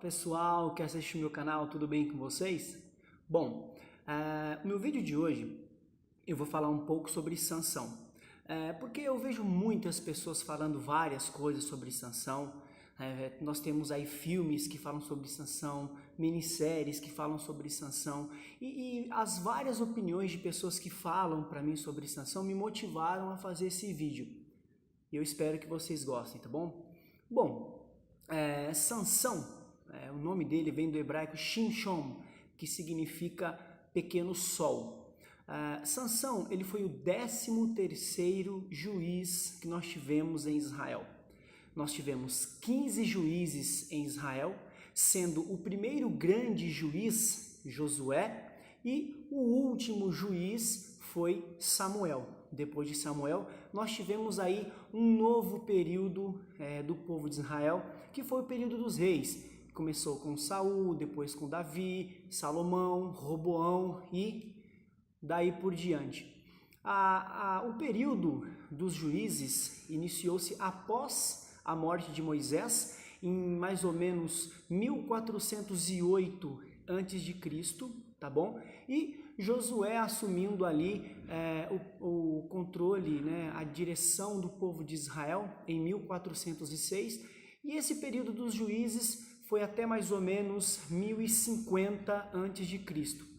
pessoal que assiste o meu canal, tudo bem com vocês? Bom, no meu vídeo de hoje eu vou falar um pouco sobre Sansão, porque eu vejo muitas pessoas falando várias coisas sobre Sansão. Nós temos aí filmes que falam sobre Sansão, minisséries que falam sobre Sansão, e as várias opiniões de pessoas que falam para mim sobre Sansão me motivaram a fazer esse vídeo. Eu espero que vocês gostem, tá bom? Bom, Sansão, o nome dele vem do hebraico Shimshon, que significa pequeno sol. Sansão, ele foi o 13º juiz que nós tivemos em Israel. Nós tivemos 15 juízes em Israel, sendo o primeiro grande juiz Josué e o último juiz foi Samuel. Depois de Samuel, nós tivemos aí um novo período do povo de Israel, que foi o período dos reis. Começou com Saul, depois com Davi, Salomão, Roboão e daí por diante. O período dos juízes iniciou-se após a morte de Moisés, em mais ou menos 1408 a.C., tá bom? E Josué assumindo ali o controle, a direção do povo de Israel em 1406, e esse período dos juízes foi até mais ou menos 1050 a.C.,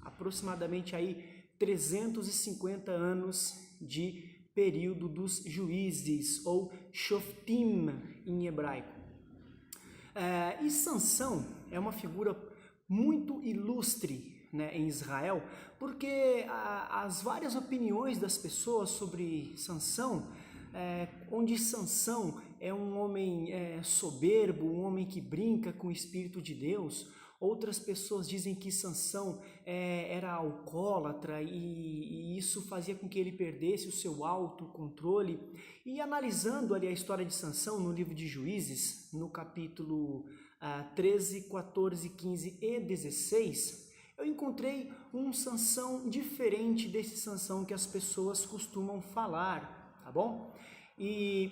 aproximadamente aí 350 anos de período dos juízes, ou Shoftim em hebraico. E Sansão é uma figura muito ilustre, em Israel, porque as várias opiniões das pessoas sobre Sansão, onde Sansão é um homem soberbo, um homem que brinca com o Espírito de Deus. Outras pessoas dizem que Sansão era alcoólatra e isso fazia com que ele perdesse o seu autocontrole. E analisando ali a história de Sansão no livro de Juízes, no capítulo 13, 14, 15 e 16, eu encontrei um Sansão diferente desse Sansão que as pessoas costumam falar, tá bom? E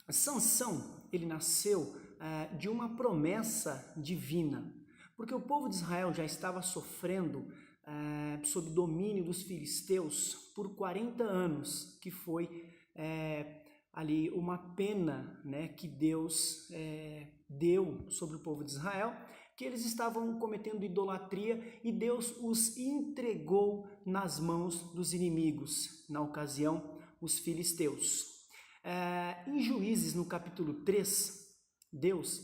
Sansão, ele nasceu de uma promessa divina, porque o povo de Israel já estava sofrendo sob domínio dos filisteus por 40 anos, que foi ali uma pena, que Deus deu sobre o povo de Israel, que eles estavam cometendo idolatria e Deus os entregou nas mãos dos inimigos, na ocasião, os filisteus. Em Juízes, no capítulo 3, Deus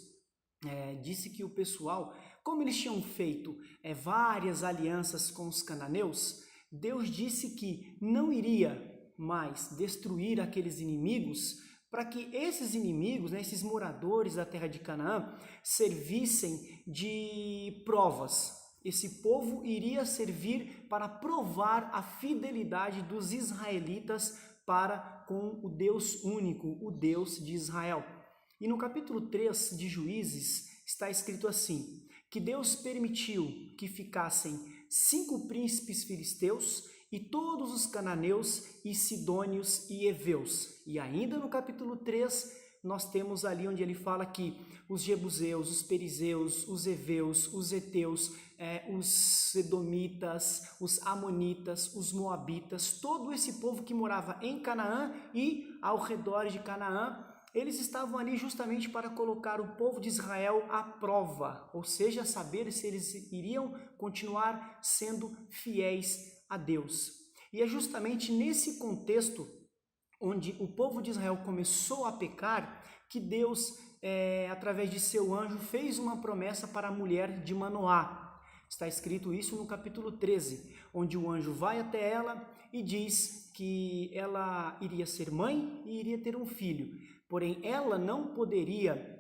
disse que o pessoal, como eles tinham feito várias alianças com os cananeus, Deus disse que não iria mais destruir aqueles inimigos, para que esses inimigos, esses moradores da terra de Canaã, servissem de provas. Esse povo iria servir para provar a fidelidade dos israelitas para com o Deus único, o Deus de Israel. E no capítulo 3 de Juízes está escrito assim, que Deus permitiu que ficassem 5 príncipes filisteus e todos os cananeus e sidônios e heveus. E ainda no capítulo 3, nós temos ali onde ele fala que os jebuseus, os perizeus, os heveus, os heteus, os edomitas, os amonitas, os moabitas, todo esse povo que morava em Canaã e ao redor de Canaã, eles estavam ali justamente para colocar o povo de Israel à prova, ou seja, saber se eles iriam continuar sendo fiéis a Deus. E é justamente nesse contexto onde o povo de Israel começou a pecar que Deus, através de seu anjo, fez uma promessa para a mulher de Manoá. Está escrito isso no capítulo 13, onde o anjo vai até ela e diz que ela iria ser mãe e iria ter um filho. Porém, ela não poderia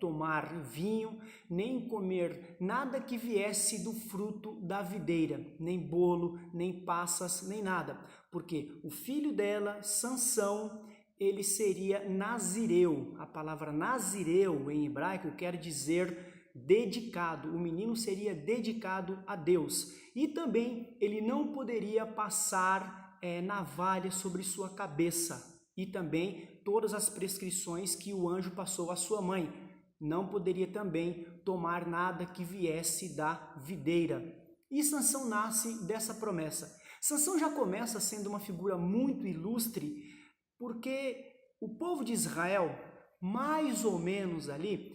tomar vinho, nem comer nada que viesse do fruto da videira, nem bolo, nem passas, nem nada, porque o filho dela, Sansão, ele seria nazireu. A palavra nazireu em hebraico quer dizer dedicado, o menino seria dedicado a Deus, e também ele não poderia passar navalha sobre sua cabeça, e também todas as prescrições que o anjo passou à sua mãe. Não poderia também tomar nada que viesse da videira. E Sansão nasce dessa promessa. Sansão já começa sendo uma figura muito ilustre, porque o povo de Israel, mais ou menos ali,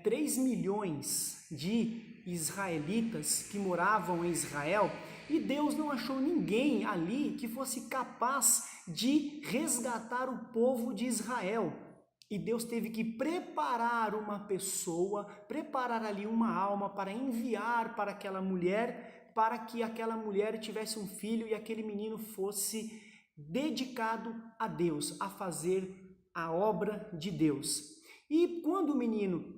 3 milhões de israelitas que moravam em Israel, e Deus não achou ninguém ali que fosse capaz de resgatar o povo de Israel. E Deus teve que preparar uma pessoa, preparar ali uma alma para enviar para aquela mulher, para que aquela mulher tivesse um filho e aquele menino fosse dedicado a Deus, a fazer a obra de Deus. E quando o menino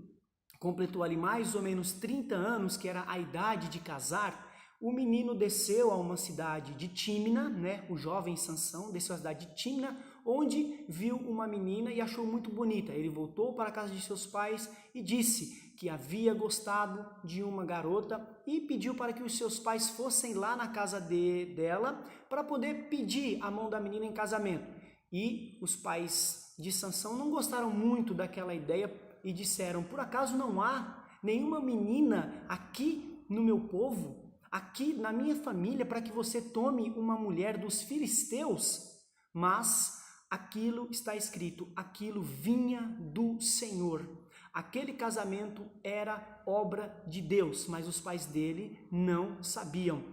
completou ali mais ou menos 30 anos, que era a idade de casar, o menino desceu a uma cidade de Tímina, né? O jovem Sansão desceu à cidade de Tímina, onde viu uma menina e achou muito bonita. Ele voltou para a casa de seus pais e disse que havia gostado de uma garota e pediu para que os seus pais fossem lá na casa dela para poder pedir a mão da menina em casamento. E os pais de Sansão não gostaram muito daquela ideia e disseram: por acaso não há nenhuma menina aqui no meu povo, aqui na minha família, para que você tome uma mulher dos filisteus? Mas aquilo está escrito, aquilo vinha do Senhor. Aquele casamento era obra de Deus, mas os pais dele não sabiam.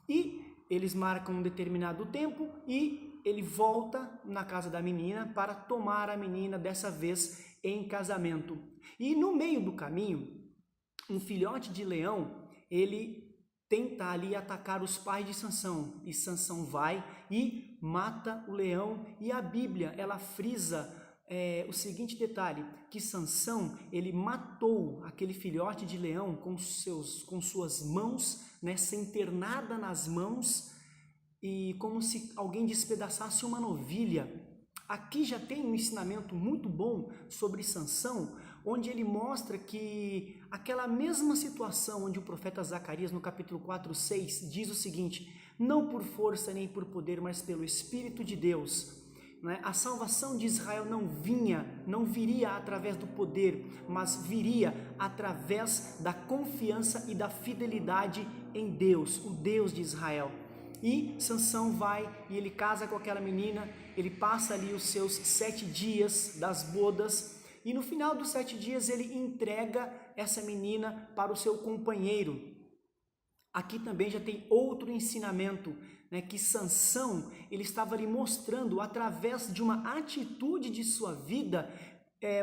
E eles marcam um determinado tempo e ele volta na casa da menina para tomar a menina, dessa vez em casamento. E no meio do caminho, um filhote de leão, ele tenta ali atacar os pais de Sansão, e Sansão vai e mata o leão. E a Bíblia, ela frisa o seguinte detalhe, que Sansão, ele matou aquele filhote de leão com suas mãos, né, sem ter nada nas mãos, e como se alguém despedaçasse uma novilha. Aqui já tem um ensinamento muito bom sobre Sansão, onde ele mostra que aquela mesma situação onde o profeta Zacarias, no capítulo 4:6, diz o seguinte: não por força nem por poder, mas pelo Espírito de Deus. A salvação de Israel não viria através do poder, mas viria através da confiança e da fidelidade em Deus, o Deus de Israel. E Sansão vai e ele casa com aquela menina, ele passa ali os seus 7 dias das bodas, e no final dos 7 dias ele entrega essa menina para o seu companheiro. Aqui também já tem outro ensinamento, né, que Sansão, ele estava ali mostrando através de uma atitude de sua vida,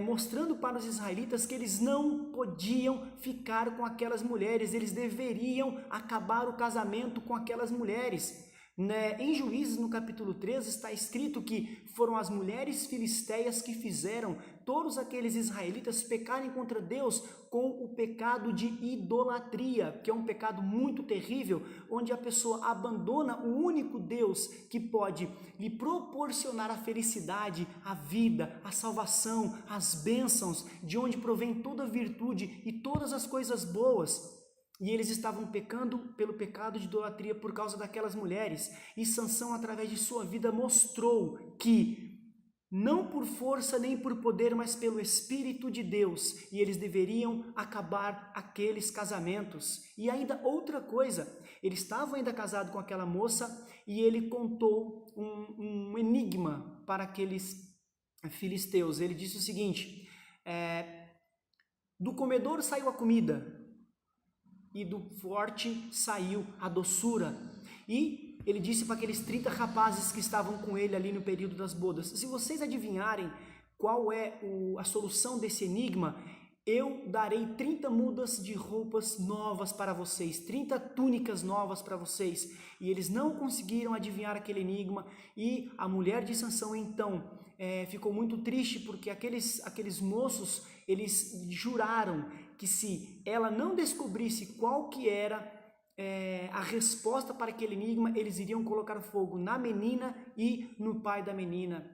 mostrando para os israelitas que eles não podiam ficar com aquelas mulheres, eles deveriam acabar o casamento com aquelas mulheres. Em Juízes, no capítulo 13, está escrito que foram as mulheres filisteias que fizeram todos aqueles israelitas pecarem contra Deus com o pecado de idolatria, que é um pecado muito terrível, onde a pessoa abandona o único Deus que pode lhe proporcionar a felicidade, a vida, a salvação, as bênçãos, de onde provém toda a virtude e todas as coisas boas. E eles estavam pecando pelo pecado de idolatria por causa daquelas mulheres. E Sansão, através de sua vida, mostrou que não por força nem por poder, mas pelo Espírito de Deus, e eles deveriam acabar aqueles casamentos. E ainda outra coisa, ele estava ainda casado com aquela moça e ele contou um enigma para aqueles filisteus. Ele disse o seguinte: do comedor saiu a comida, e do forte saiu a doçura. E ele disse para aqueles 30 rapazes que estavam com ele ali no período das bodas: se vocês adivinharem qual é a solução desse enigma, eu darei 30 mudas de roupas novas para vocês, 30 túnicas novas para vocês. E eles não conseguiram adivinhar aquele enigma, e a mulher de Sansão então ficou muito triste, porque aqueles moços, eles juraram que se ela não descobrisse qual que era a resposta para aquele enigma, eles iriam colocar fogo na menina e no pai da menina.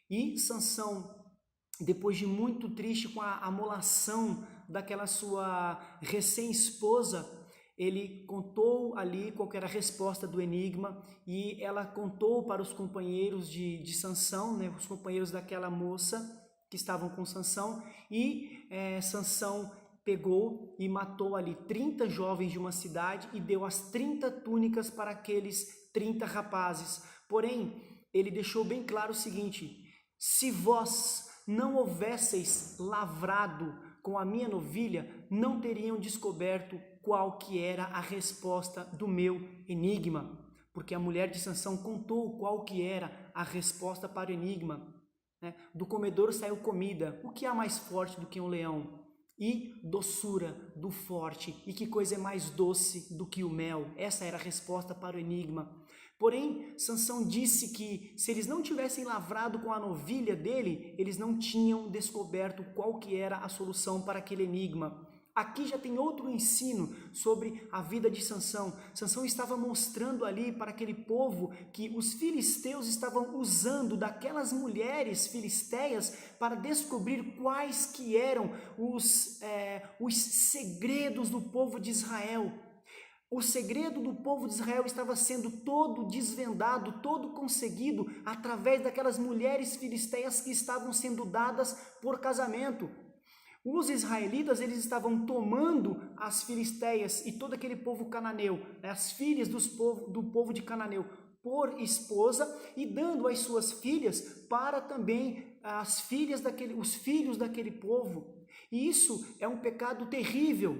E Sansão, depois de muito triste com a amolação daquela sua recém-esposa, ele contou ali qual era a resposta do enigma, e ela contou para os companheiros de Sansão, né, os companheiros daquela moça que estavam com Sansão, e Sansão pegou e matou ali 30 jovens de uma cidade e deu as 30 túnicas para aqueles 30 rapazes. Porém, ele deixou bem claro o seguinte: se vós não houvesseis lavrado com a minha novilha, não teriam descoberto qual que era a resposta do meu enigma. Porque a mulher de Sansão contou qual que era a resposta para o enigma. Do comedouro saiu comida. O que há mais forte do que um leão? E doçura do forte. E que coisa é mais doce do que o mel? Essa era a resposta para o enigma. Porém, Sansão disse que se eles não tivessem lavrado com a novilha dele, eles não tinham descoberto qual que era a solução para aquele enigma. Aqui já tem outro ensino sobre a vida de Sansão. Sansão estava mostrando ali para aquele povo que os filisteus estavam usando daquelas mulheres filisteias para descobrir quais que eram os segredos do povo de Israel. O segredo do povo de Israel estava sendo todo desvendado, todo conseguido através daquelas mulheres filisteias que estavam sendo dadas por casamento. Os israelitas, eles estavam tomando as filisteias e todo aquele povo cananeu, as filhas do povo de Cananeu, por esposa e dando as suas filhas para também os filhos daquele povo. E isso é um pecado terrível,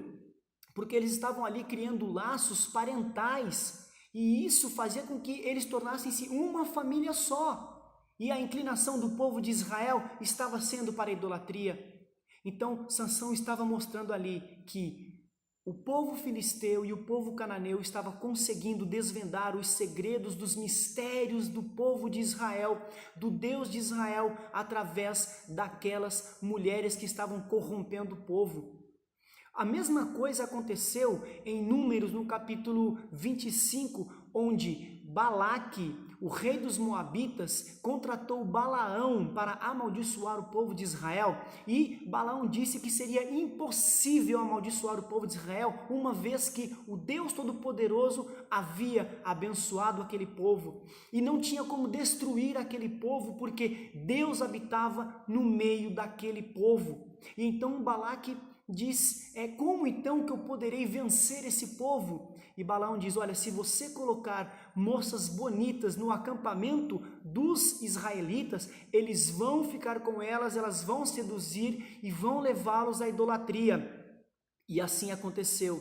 porque eles estavam ali criando laços parentais e isso fazia com que eles tornassem-se uma família só. E a inclinação do povo de Israel estava sendo para a idolatria. Então, Sansão estava mostrando ali que o povo filisteu e o povo cananeu estava conseguindo desvendar os segredos dos mistérios do povo de Israel, do Deus de Israel, através daquelas mulheres que estavam corrompendo o povo. A mesma coisa aconteceu em Números, no capítulo 25, onde Balaque, o rei dos Moabitas, contratou Balaão para amaldiçoar o povo de Israel, e Balaão disse que seria impossível amaldiçoar o povo de Israel, uma vez que o Deus Todo-Poderoso havia abençoado aquele povo, e não tinha como destruir aquele povo, porque Deus habitava no meio daquele povo. E então Balaque diz, como então que eu poderei vencer esse povo? E Balaão diz, olha, se você colocar moças bonitas no acampamento dos israelitas, eles vão ficar com elas vão seduzir e vão levá-los à idolatria. E assim aconteceu.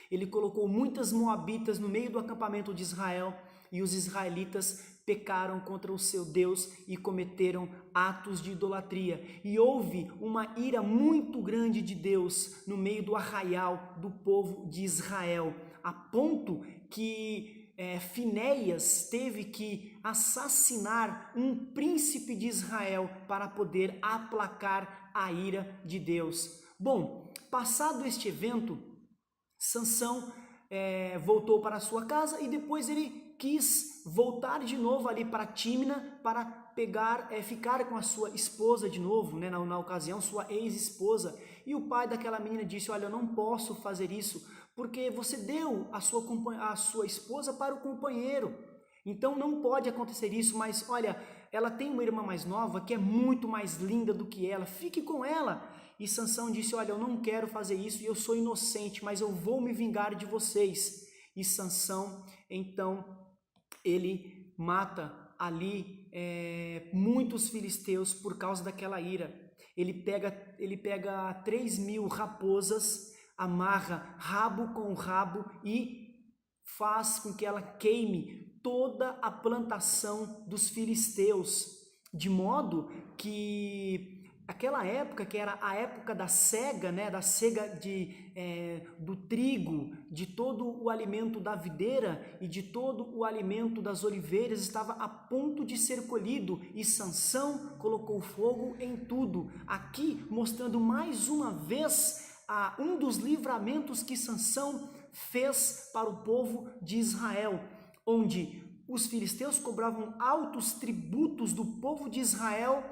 Ele colocou muitas moabitas no meio do acampamento de Israel e os israelitas pecaram contra o seu Deus e cometeram atos de idolatria. E houve uma ira muito grande de Deus no meio do arraial do povo de Israel, a ponto que Finéias teve que assassinar um príncipe de Israel para poder aplacar a ira de Deus. Bom, passado este evento, Sansão voltou para sua casa e depois ele quis voltar de novo ali para Tímina para ficar com a sua esposa de novo, na ocasião, sua ex-esposa. E o pai daquela menina disse, olha, eu não posso fazer isso, porque você deu a sua esposa para o companheiro, então não pode acontecer isso, mas olha, ela tem uma irmã mais nova que é muito mais linda do que ela, fique com ela. E Sansão disse, olha, eu não quero fazer isso e eu sou inocente, mas eu vou me vingar de vocês. E Sansão, então, ele mata ali muitos filisteus por causa daquela ira. Ele pega 3.000 raposas, amarra rabo com rabo e faz com que ela queime toda a plantação dos filisteus, de modo que aquela época, que era a época da cega, da cega do trigo, de todo o alimento da videira e de todo o alimento das oliveiras, estava a ponto de ser colhido, e Sansão colocou fogo em tudo. Aqui mostrando mais uma vez um dos livramentos que Sansão fez para o povo de Israel, onde os filisteus cobravam altos tributos do povo de Israel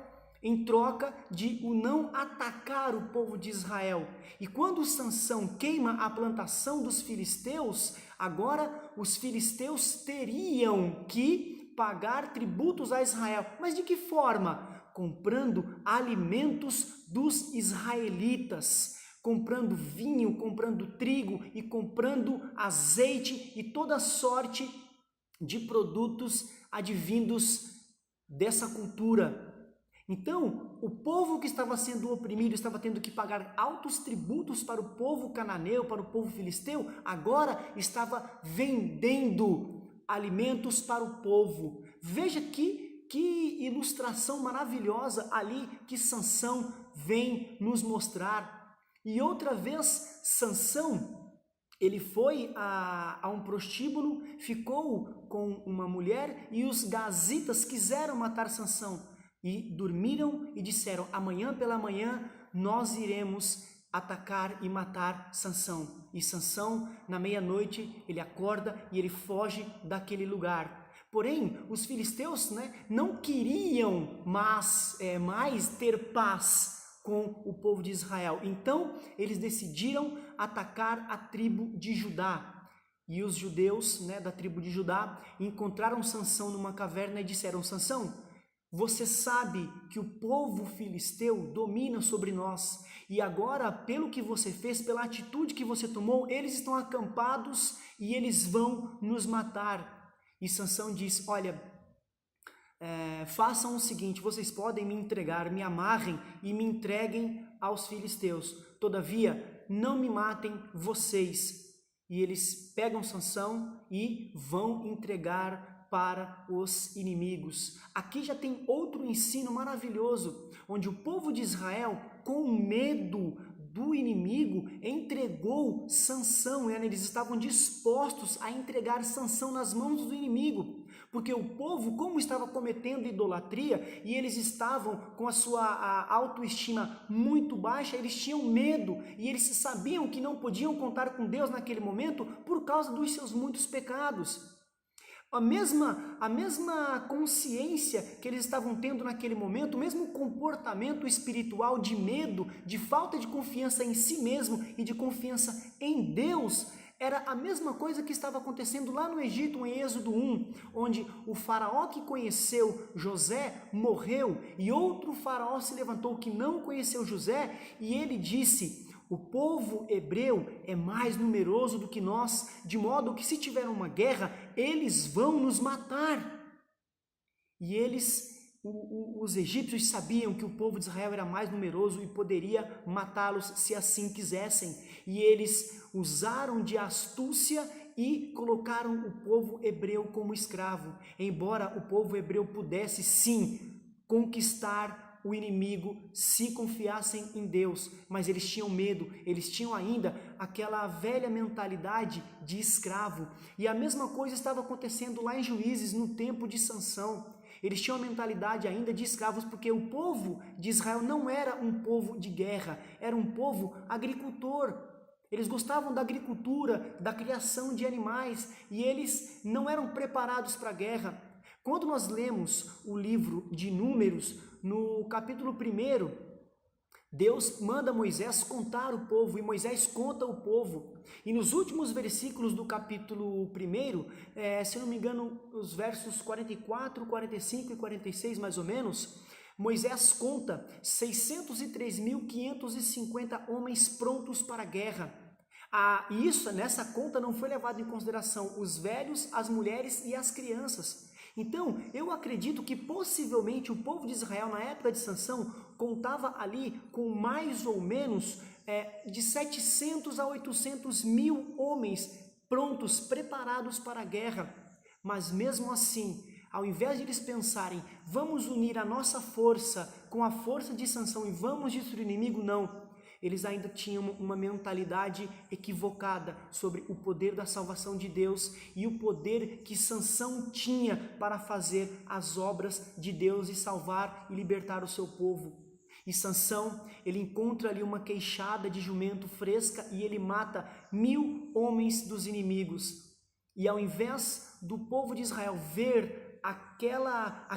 em troca de o não atacar o povo de Israel. E quando Sansão queima a plantação dos filisteus, agora os filisteus teriam que pagar tributos a Israel. Mas de que forma? Comprando alimentos dos israelitas. comprando vinho, comprando trigo e comprando azeite e toda sorte de produtos advindos dessa cultura. Então, o povo que estava sendo oprimido, estava tendo que pagar altos tributos para o povo cananeu, para o povo filisteu, agora estava vendendo alimentos para o povo. Veja que ilustração maravilhosa ali que Sansão vem nos mostrar. E outra vez, Sansão, ele foi a um prostíbulo, ficou com uma mulher e os gazitas quiseram matar Sansão. E dormiram e disseram: amanhã pela manhã nós iremos atacar e matar Sansão. E Sansão, na meia-noite, ele acorda e ele foge daquele lugar. Porém, os filisteus, não queriam mais ter paz com o povo de Israel. Então, eles decidiram atacar a tribo de Judá. E os judeus, da tribo de Judá, encontraram Sansão numa caverna e disseram: Sansão, você sabe que o povo filisteu domina sobre nós, e agora, pelo que você fez, pela atitude que você tomou, eles estão acampados e eles vão nos matar. E Sansão diz: olha, façam o seguinte, vocês podem me entregar, me amarrem e me entreguem aos filisteus, todavia não me matem vocês. E eles pegam Sansão e vão entregar para os inimigos. Aqui já tem outro ensino maravilhoso, onde o povo de Israel, com medo do inimigo, entregou Sansão. Eles estavam dispostos a entregar Sansão nas mãos do inimigo, porque o povo, como estava cometendo idolatria e eles estavam com a sua autoestima muito baixa, eles tinham medo e eles sabiam que não podiam contar com Deus naquele momento por causa dos seus muitos pecados. A mesma consciência que eles estavam tendo naquele momento, o mesmo comportamento espiritual de medo, de falta de confiança em si mesmo e de confiança em Deus, era a mesma coisa que estava acontecendo lá no Egito, em Êxodo 1, onde o faraó que conheceu José morreu e outro faraó se levantou que não conheceu José e ele disse: o povo hebreu é mais numeroso do que nós, de modo que se tiver uma guerra, eles vão nos matar. E os egípcios sabiam que o povo de Israel era mais numeroso e poderia matá-los se assim quisessem. E eles usaram de astúcia e colocaram o povo hebreu como escravo. Embora o povo hebreu pudesse sim conquistar o inimigo se confiassem em Deus, mas eles tinham medo, eles tinham ainda aquela velha mentalidade de escravo. E a mesma coisa estava acontecendo lá em Juízes, no tempo de Sansão. Eles tinham a mentalidade ainda de escravos, porque o povo de Israel não era um povo de guerra, era um povo agricultor. Eles gostavam da agricultura, da criação de animais, e eles não eram preparados para a guerra. Quando nós lemos o livro de Números, no capítulo 1, Deus manda Moisés contar o povo, e Moisés conta o povo. E nos últimos versículos do capítulo 1, se não me engano, os versos 44, 45 e 46 mais ou menos, Moisés conta 603.550 homens prontos para a guerra. Nessa conta não foi levado em consideração os velhos, as mulheres e as crianças. Então, eu acredito que possivelmente o povo de Israel, na época de Sansão, contava ali com mais ou menos de 700 a 800 mil homens prontos, preparados para a guerra. Mas mesmo assim, ao invés de eles pensarem, vamos unir a nossa força com a força de Sansão e vamos destruir o inimigo, não. Eles ainda tinham uma mentalidade equivocada sobre o poder da salvação de Deus e o poder que Sansão tinha para fazer as obras de Deus e salvar e libertar o seu povo. E Sansão, ele encontra ali uma queixada de jumento fresca e ele mata 1000 homens dos inimigos. E ao invés do povo de Israel ver aquela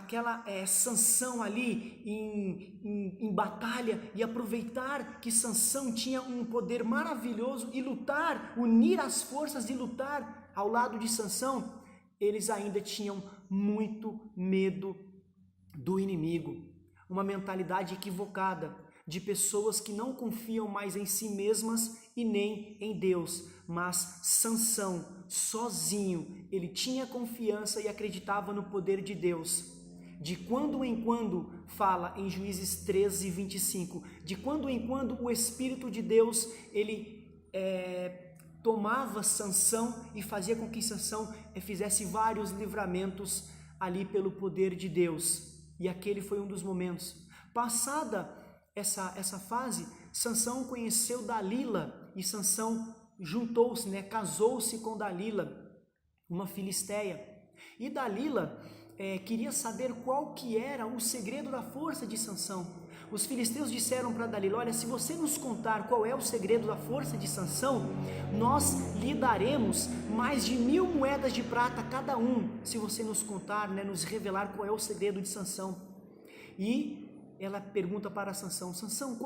Sansão ali em batalha e aproveitar que Sansão tinha um poder maravilhoso e lutar, unir as forças e lutar ao lado de Sansão, eles ainda tinham muito medo do inimigo, uma mentalidade equivocada. de pessoas que não confiam mais em si mesmas e nem em Deus. Mas Sansão, sozinho, ele tinha confiança e acreditava no poder de Deus. De quando em quando, fala em Juízes 13, 25, de quando em quando o Espírito de Deus, ele tomava Sansão e fazia com que Sansão fizesse vários livramentos ali pelo poder de Deus. E aquele foi um dos momentos. Passada essa fase, Sansão conheceu Dalila e Sansão juntou-se, casou-se com Dalila, uma filisteia. E Dalila queria saber qual que era o segredo da força de Sansão. Os filisteus disseram para Dalila: olha, se você nos contar qual é o segredo da força de Sansão, nós lhe daremos mais de 1000 moedas de prata cada um, se você nos contar, nos revelar qual é o segredo de Sansão. E ela pergunta para Sansão: Sansão,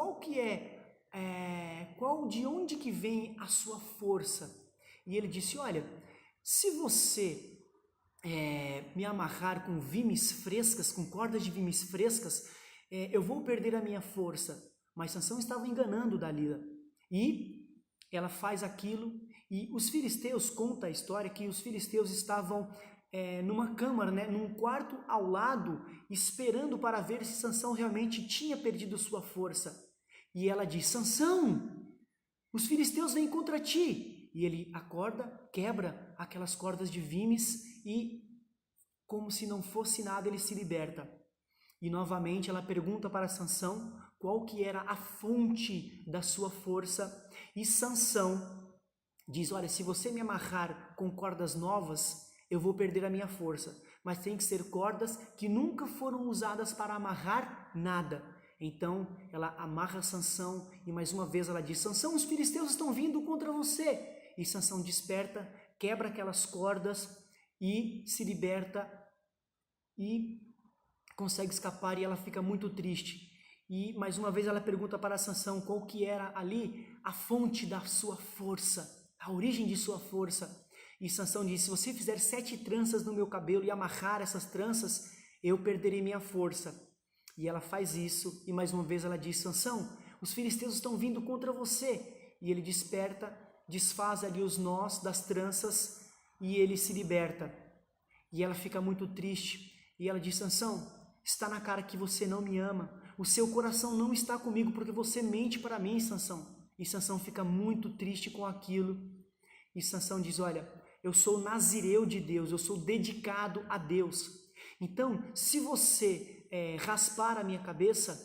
de onde que vem a sua força? E ele disse: olha, se você me amarrar com vimes frescas, com cordas de vimes frescas, eu vou perder a minha força. Mas Sansão estava enganando Dalila. E ela faz aquilo, e os filisteus, conta a história que os filisteus estavam numa câmara, num quarto ao lado, esperando para ver se Sansão realmente tinha perdido sua força. E ela diz: Sansão, os filisteus vêm contra ti. E ele acorda, quebra aquelas cordas de vimes e, como se não fosse nada, ele se liberta. E novamente ela pergunta para Sansão qual que era a fonte da sua força. E Sansão diz: olha, se você me amarrar com cordas novas, eu vou perder a minha força. Mas tem que ser cordas que nunca foram usadas para amarrar nada. Então ela amarra Sansão e mais uma vez ela diz: Sansão, os filisteus estão vindo contra você. E Sansão desperta, quebra aquelas cordas e se liberta e consegue escapar, e ela fica muito triste. E mais uma vez ela pergunta para Sansão qual que era ali a fonte da sua força, a origem de sua força. E Sansão diz: se você fizer 7 tranças no meu cabelo e amarrar essas tranças, eu perderei minha força. E ela faz isso, e mais uma vez ela diz: Sansão, os filisteus estão vindo contra você. E ele desperta, desfaz ali os nós das tranças e ele se liberta. E ela fica muito triste, e ela diz: Sansão, está na cara que você não me ama, o seu coração não está comigo porque você mente para mim, Sansão. E Sansão fica muito triste com aquilo. E Sansão diz: olha, eu sou nazireu de Deus, eu sou dedicado a Deus. Então, se você raspar a minha cabeça,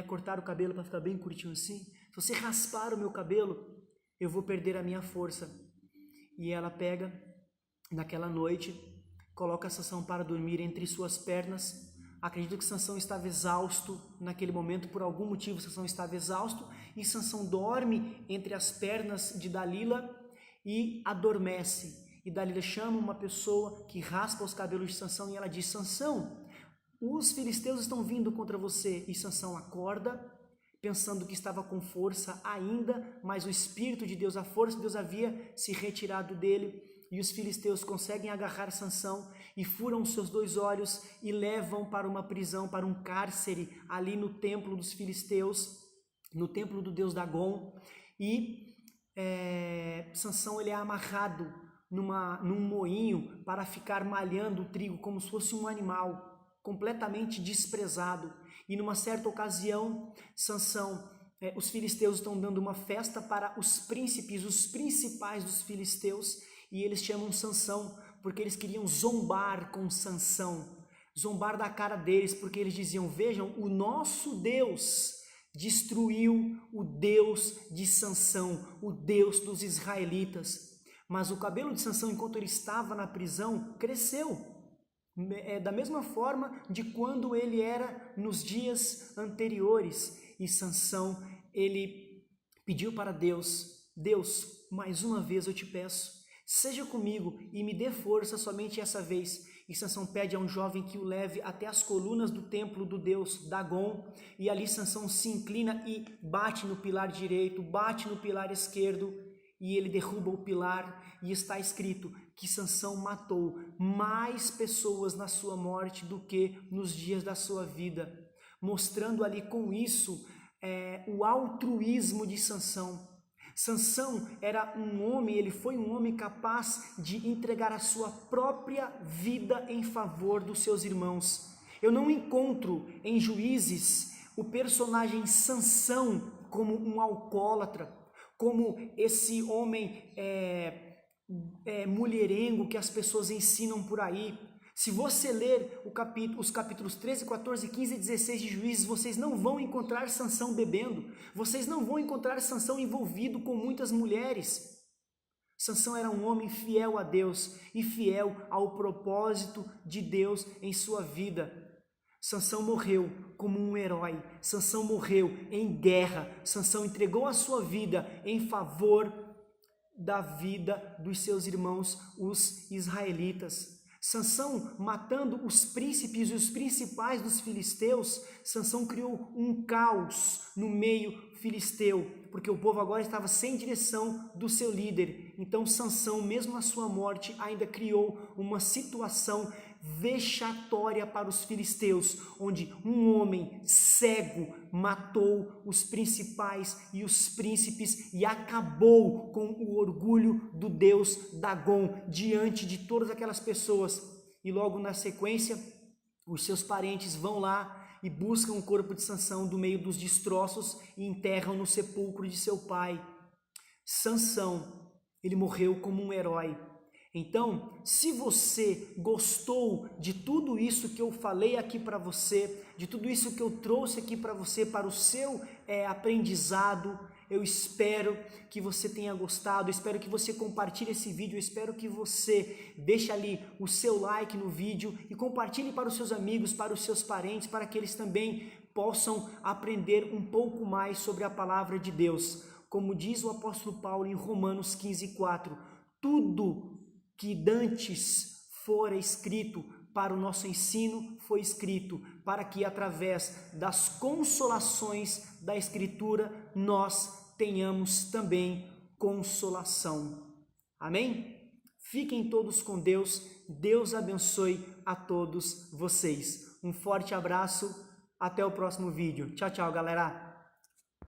cortar o cabelo para ficar bem curtinho assim, se você raspar o meu cabelo, eu vou perder a minha força. E ela pega, naquela noite, coloca Sansão para dormir entre suas pernas. Acredito que Sansão estava exausto naquele momento, por algum motivo Sansão estava exausto, e Sansão dorme entre as pernas de Dalila e adormece. E Dalila chama uma pessoa que raspa os cabelos de Sansão e ela diz: Sansão, os filisteus estão vindo contra você. E Sansão acorda, pensando que estava com força ainda, mas o Espírito de Deus, a força de Deus havia se retirado dele. E os filisteus conseguem agarrar Sansão e furam os seus 2 olhos e levam para uma prisão, para um cárcere ali no templo dos filisteus, no templo do deus Dagon. E Sansão ele é amarrado num moinho para ficar malhando o trigo como se fosse um animal, completamente desprezado. E numa certa ocasião, Sansão, os filisteus estão dando uma festa para os príncipes, os principais dos filisteus, e eles chamam Sansão porque eles queriam zombar com Sansão, zombar da cara deles, porque eles diziam: vejam, o nosso Deus destruiu o Deus de Sansão, o Deus dos israelitas. Mas o cabelo de Sansão, enquanto ele estava na prisão, cresceu, da mesma forma de quando ele era nos dias anteriores. E Sansão, ele pediu para Deus: Deus, mais uma vez eu te peço, seja comigo e me dê força somente essa vez. E Sansão pede a um jovem que o leve até as colunas do templo do deus Dagon, e ali Sansão se inclina e bate no pilar direito, bate no pilar esquerdo, e ele derruba o pilar, e está escrito que Sansão matou mais pessoas na sua morte do que nos dias da sua vida, mostrando ali com isso o altruísmo de Sansão. Sansão era um homem, ele foi um homem capaz de entregar a sua própria vida em favor dos seus irmãos. Eu não encontro em Juízes o personagem Sansão como um alcoólatra, como esse homem mulherengo que as pessoas ensinam por aí. Se você ler os capítulos 13, 14, 15 e 16 de Juízes, vocês não vão encontrar Sansão bebendo, vocês não vão encontrar Sansão envolvido com muitas mulheres. Sansão era um homem fiel a Deus e fiel ao propósito de Deus em sua vida. Sansão morreu como um herói, Sansão morreu em guerra, Sansão entregou a sua vida em favor da vida dos seus irmãos, os israelitas. Sansão matando os príncipes e os principais dos filisteus, Sansão criou um caos no meio filisteu, porque o povo agora estava sem direção do seu líder. Então Sansão, mesmo na sua morte, ainda criou uma situação vexatória para os filisteus, onde um homem cego matou os principais e os príncipes e acabou com o orgulho do deus Dagon diante de todas aquelas pessoas. E logo na sequência, os seus parentes vão lá e buscam o corpo de Sansão do meio dos destroços e enterram no sepulcro de seu pai. Sansão, ele morreu como um herói. Então, se você gostou de tudo isso que eu falei aqui para você, de tudo isso que eu trouxe aqui para você, para o seu aprendizado, eu espero que você tenha gostado, espero que você compartilhe esse vídeo, espero que você deixe ali o seu like no vídeo e compartilhe para os seus amigos, para os seus parentes, para que eles também possam aprender um pouco mais sobre a palavra de Deus. Como diz o apóstolo Paulo em Romanos 15:4, tudo que dantes fora escrito para o nosso ensino foi escrito, para que através das consolações da Escritura nós tenhamos também consolação. Amém? Fiquem todos com Deus, Deus abençoe a todos vocês. Um forte abraço, até o próximo vídeo. Tchau, tchau, galera!